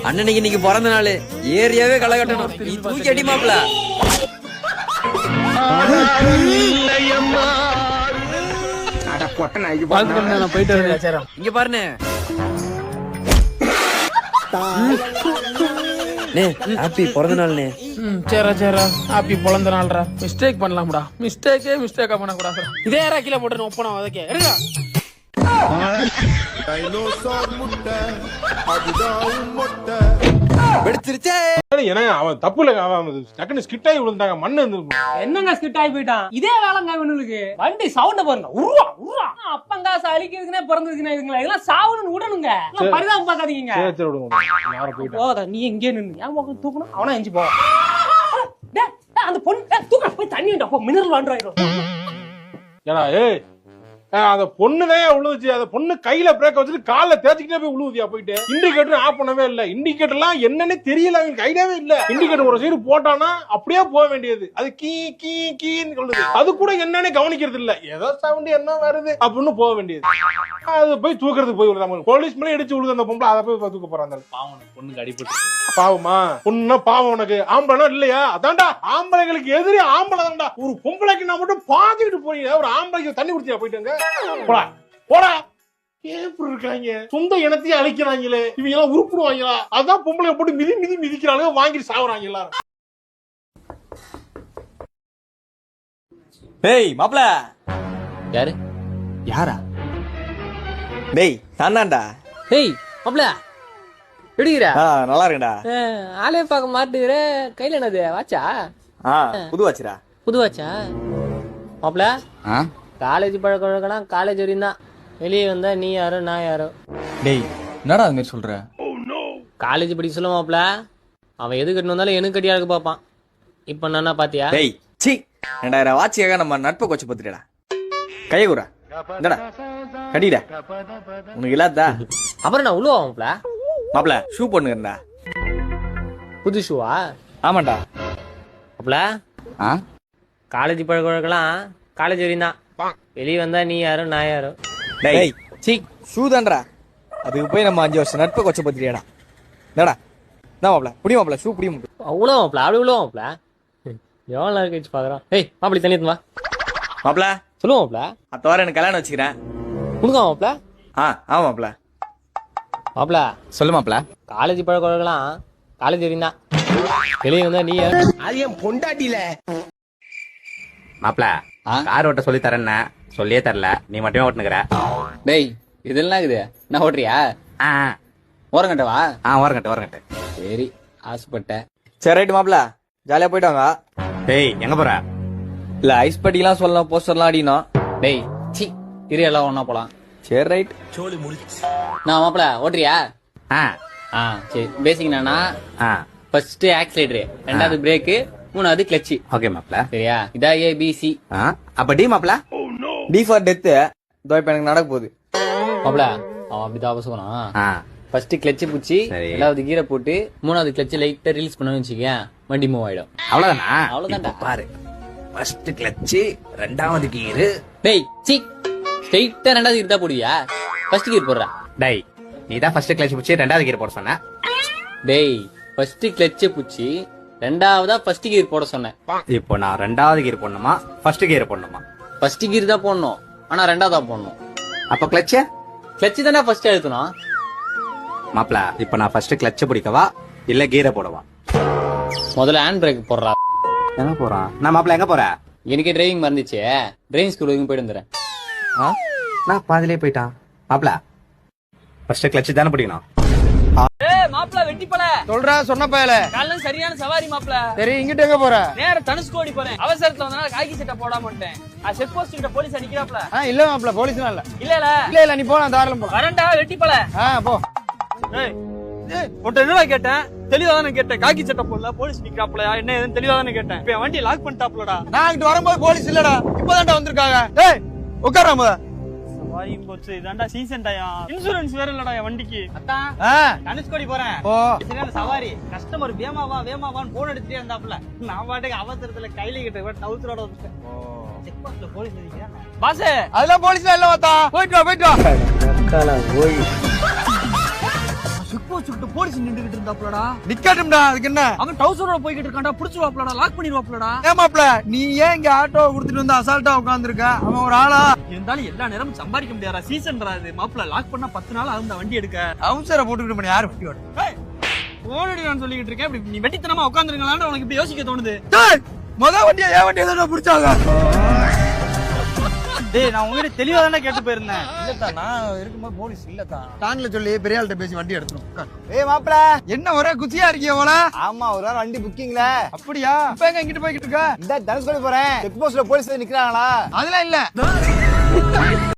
அண்ணனுக்கு இன்னைக்கு பிறந்த நாள், ஏரியாவே களை கட்டணும். நீ தூக்கி அடி மாப்ள. இங்க பாருண்ணே, ஹாப்பி பிறந்த நாள்ண்ணே. சேரா சேரா, ஹாப்பி பிறந்த நாள்ரா. மிஸ்டேக் பண்ணலாம்டா, மிஸ்டேக்கா பண்ணக்கூடாது. இதே கீழே போட்டு ஒப்பனா அதுக்கே எடுங்க. அவன் தப்புல டக்குனு ஸ்கிட் ஆகி விழுந்தாங்க. மண்ணு என்னங்க ஸ்கிட் ஆகி போயிட்டான்? இதே வேலைங்க இவனுக்கு. வண்டி சவுண்ட பாருங்க, உருவா உருவா. அப்பங்காசு அழிக்கிறதுக்குனே பிறந்ததுக்குனே இதுங்களா, இதெல்லாம் சாவுன்னு விடணுங்க. பரிதாபம் பார்க்காதீங்க. போதா நீ எங்கே நின்று ஏன் பக்கம் தூக்கணும்? அவனா எஞ்சி போ. அந்த பொண்ணு தூக்க போய் தண்ணி மினரல் வாண்டராயிடும். ஏடா ஏய், அந்த பொண்ணுதான் உழுவுச்சு. அந்த பொண்ணு கையில பிரேக்க வச்சுட்டு கால தேய்ச்சிக்கிட்டே போய் உழுவுதியா போயிட்டு. இண்டிகேட்டர் ஆஃப் பண்ணவே இல்ல. இண்டிகேட்டர் எல்லாம் என்னன்னு தெரியல, அவங்களுக்கு ஐடியாவே இல்ல. இண்டிகேட்டர் ஒரு சைடு போட்டானா அப்படியே போக வேண்டியது, அது கீ கீ கீன்னு சொல்லுது. அது கூட என்னன்னு கவனிக்கிறது இல்ல, ஏதோ சவுண்ட் என்ன வருது அப்படின்னு போக வேண்டியது. அது போய் தூக்குறதுக்கு போய் விழுதாம போலீஸ் மேலே இடிச்சு விழுது அந்த பொம்பளை. அதை போய் தூக்க போறாங்க. பாவம், பொண்ணுக்கு அடிபட்டு. பாவமா? பொண்ணுன்னா பாவம் உனக்கு, ஆம்பளை இல்லையா? அதான்டா ஆம்பளைங்களுக்கு எதிரி ஆம்பளை தான்டா. ஒரு பொம்பளைக்கு நான் மட்டும் பாஞ்சுக்கிட்டு போறீங்க, ஒரு ஆம்பளைக்கு தண்ணி குடிச்சியா போயிட்டாங்க. போடா போடா. எப்படி இருக்காங்க, சொந்த இனத்தையே அழிக்கிறாங்களே இவங்க எல்லாம் உருப்பிடுவாங்களா? அதான் பொம்பளை போட்டு மிதிக்கிறாங்க, வாங்கிட்டு சாவுறாங்க எல்லாரும். டேய் மாப்ள. யாரு? யாரா? டேய் நான்டா. டேய் மாப்ள எடுக்கிறா? நல்லா இருக்கேன்டா. ஆளே பார்க்க மாட்டேங்கிற. கையில என்னது வாட்சா? புது வாட்சா. புது வாட்சா மாப்ள? காலேஜ் பழக்க வழக்கலாம் காலேஜ் வரையும் தான். வெளியே வந்தா நீ யாரோ நான் யாரோ. டேய் என்னடா அது மாதிரி சொல்ற? காலேஜ் படிக்க சொல்ல மாப்ள, அவன் எது கட்டணும் வந்தாலும் எனக்கு கட்டியா இருக்கு பாப்பான். இப்ப நானா பாத்தியா? டேய் சி, 2000 வாட்சியாக நம்ம நட்பை கொச்சு பத்துடா. கைய கூறா இந்தடா கட்டிடா. உனக்கு இல்லாதா? அப்புறம் நான் உழுவா மாப்ள? மாப்ள ஷூ போட்டுக்கிறா. புது ஷூவா? ஆமாண்டா. மாப்ள காலேஜ் பழக்க வழக்கலாம் காலேஜ் வரையும் தான். வெளியே வந்தா நீ யாரோ நான் யாரோ. டேய் சி, ஷூ தான்டா. அதுக்கு போய் நம்ம 5 வருஷம் நட்பை கொச்ச பத்திரியாடா. என்னடா என்ன மாப்ள? புடியும் மாப்ள, ஷூ புடியும். அவ்வளோ மாப்ள, அப்படி உழுவா மாப்ள. எவ்வளோ நேரம் கழிச்சு பாக்குறான். ஏய் மாப்பிள தண்ணி வா மாப்ள. சொல்லுவோம் மாப்ள. அடுத்த வாரம் எனக்கு கல்யாணம் வச்சுக்கிறேன். கொடுங்க மாப்ள. ஆமா மாப்ள. மாப்ள சொல்லு மாப்ள. காலேஜ் பழக்க வழக்கலாம் காலேஜ் வரையும் தான். வெளியே வந்தா நீ யாரோ. அது என் பொண்டாட்டில. மாப்ள கார் ஓட்ட சொல்லி தரேன்னா சொல்லியே தரல, நீ மட்டுமே ஓட்டுனுக்குற. டேய் இதெல்லாம் இருக்குது, நான் ஓட்டுறியா? ஓரங்கட்ட வா. ஓரங்கட்டு. சரி ஆசைப்பட்டேன். சரி ரைட்டு மாப்ள, ஜாலியா போயிட்டு வாங்க. டேய் எங்க போற? இல்ல ஐஸ் பட்டிலாம் சொல்லலாம், போஸ்டர்லாம் அடிக்கணும். டேய் சி இரு, எல்லாம் ஒன்னா போலாம். சரி ரைட். நான் மாப்ள ஓட்டுறியா? சரி. பேசிக் என்னன்னா ஃபர்ஸ்ட் ஆக்சிலேட்டர், ரெண்டாவது பிரேக், மூணாவது கிளட்ச். ஓகே மாப்ள. சரியா? இதா ABC. அப்ப டி மாப்ள? D for death. இதோ இப்ப எனக்கு நடக்க போகுது மாப்ள. அவன் அப்படிதான் அவசரம். ஃபர்ஸ்ட் கிளட்ச் புடிச்சு, ரெண்டாவது கீரை போட்டு, மூணாவது கிளட்ச் லைட்டா ரிலீஸ் பண்ணனும்னு வெச்சுக்க, வண்டி மூவ் ஆயிடும். அவ்வளவுதானா? அவ்வளவுதான்டா. பாரு, ஃபர்ஸ்ட் கிளட்ச், ரெண்டாவது கீர். டேய் சி, ஸ்ட்ரைட்டா ரெண்டாவது கீர் தான் போடுவியா? ஃபர்ஸ்ட் கீர் போடுறா. டேய் நீ தான் ஃபர்ஸ்ட் கிளட்ச் புடிச்சு ரெண்டாவது கீர் போட சொன்ன. டேய் ஃபர்ஸ்ட் கிளட்ச் புடிச்சு ரெண்டாவதா ஃபர்ஸ்ட் கீர் போட சொன்னேன். இப்போ நான் ரெண்டாவது கீர் போடணுமா ஃபர்ஸ்ட் கீர் போடணுமா? ஃபர்ஸ்ட் கீர் தான் போடணும், ஆனா ரெண்டாவதா போடணும். அப்ப கிளட்ச் தானே ஃபர்ஸ்ட் அழுத்தணும். மாப்ள இப்ப நான் ஃபர்ஸ்ட் கிளட்ச் பிடிக்கவா இல்ல கீரை போடவா? முதல்ல ஹேண்ட் பிரேக் போடுறா. எங்க போறான்? நான் மாப்ள எங்க போற? எனக்கே டிரைவிங் மறந்துச்சு, டிரைவிங் ஸ்கூல் வரைக்கும் போயிட்டு வந்துடுறேன். நான் பாதிலே போயிட்டான். மாப்ள ஃபர்ஸ்ட் கிளட்ச் தானே பிடிக்கணும். மாப்ள வெட்டி போல சொல்றா சொன்ன பயல. காலைல சரியான சவாரி மாப்ள. சரி இங்கிட்ட எங்க போற? நேர தனுஷ்கோடி போறேன். அவசரத்துல வந்தனால காக்கி சட்டை போடாம வந்துட்டேன். செக் போஸ்ட் கிட்ட போலீஸ் நிக்கறாப்ல. இல்ல மாப்ள, போலீஸ்லாம் இல்ல. இல்ல நீ போலாம், தாராளம் போலாம். வரண்டா வெட்டி போல. போ. ஏய் உன்ட்ட என்னடா கேட்டேன்? தெளிவா தானே கேட்டேன். காக்கி சட்டை போடல, போலீஸ் நிக்கறாப்லயா என்ன ஏதுன்னு தெளிவா தானே கேட்டேன். இப்ப வண்டி லாக் பண்ணிட்டாப்லடா. நான் இங்க வரும்போது போலீஸ் இல்லடா, இப்போதான்டா வந்திருக்காங்க. டேய் உட்காராம. போச்சு இதாண்டா சீசன் டைம். இன்சூரன்ஸ் வேற இல்லடா என் வண்டிக்கு. தனுஷ்கோடி போறேன். சவாரி கஸ்டமர் வேமாவான்னு போன் எடுத்துட்டே இருந்தாப்ல. நான் பாட்டுக்கு அவசரத்துல கையில கிட்ட டவுசரோட வந்துட்டேன். செக் போஸ்ட்ல போலீஸ் நிக்கிறாங்க. பாஸ் அதெல்லாம் போலீஸ்ல இல்ல வாத்தா. போயிட்டு வா. செக் போஸ்ட் போலீஸ் நின்னுகிட்டு இருந்தாப்லடா. நிக்கட்டும்டா, அதுக்கு என்ன? அவன் டவுசரோட போய்கிட்டு இருக்கான்டா. புடிச்சுவாப்லடா, லாக் பண்ணிடுவாப்லடா. ஏமாப்ல நீ ஏன் இங்க ஆட்டோ கொடுத்துட்டு வந்து அசால்ட்டா உட்கார்ந்துருக்க? அவன் ஒரு ஆளா? இருந்தாலும் எல்லா நேரமும் சம்பாதிக்க முடியாதா? சீசன்டா இது. மாப்ள லாக் பண்ணா 10 நாள் ஆகும் வண்டி எடுக்க. அவசர போட்டுக்கிட்டு பண்ணி யாரு வண்டி ஓட்ட? போனடி நான் சொல்லிக்கிட்டு இருக்கேன். இப்படி நீ வெட்டித்தனமா உட்கார்ந்துருங்களான்னு உனக்கு இப்படி யோசிக்க தோணுது. மொத வண்டியா ஏன் வண்டியை தான் பிடிச்சாங்க? டேய் நான் உங்ககிட்ட தெளிவா தானே கேட்டு போயிருந்தேன். இல்லத்தா, நான் இருக்கும்போது போலீஸ் இல்லத்தா. டான்ல சொல்லி பெரிய ஆள்கிட்ட பேசி வண்டி எடுத்துரும். ஏய் மாப்ள, என்ன ஒரே குச்சியா இருக்கீங்க போல? ஆமா, ஒரு வாரம் வண்டி புக்கிங்ல. அப்படியா? இப்ப எங்க இங்கிட்டு போய்கிட்டு இருக்க? இந்த தனுஷ்கோடி போறேன். செக் போஸ்ட்ல போலீஸ் நிக்கிறாங்களா? அதெல்லாம் இல்ல.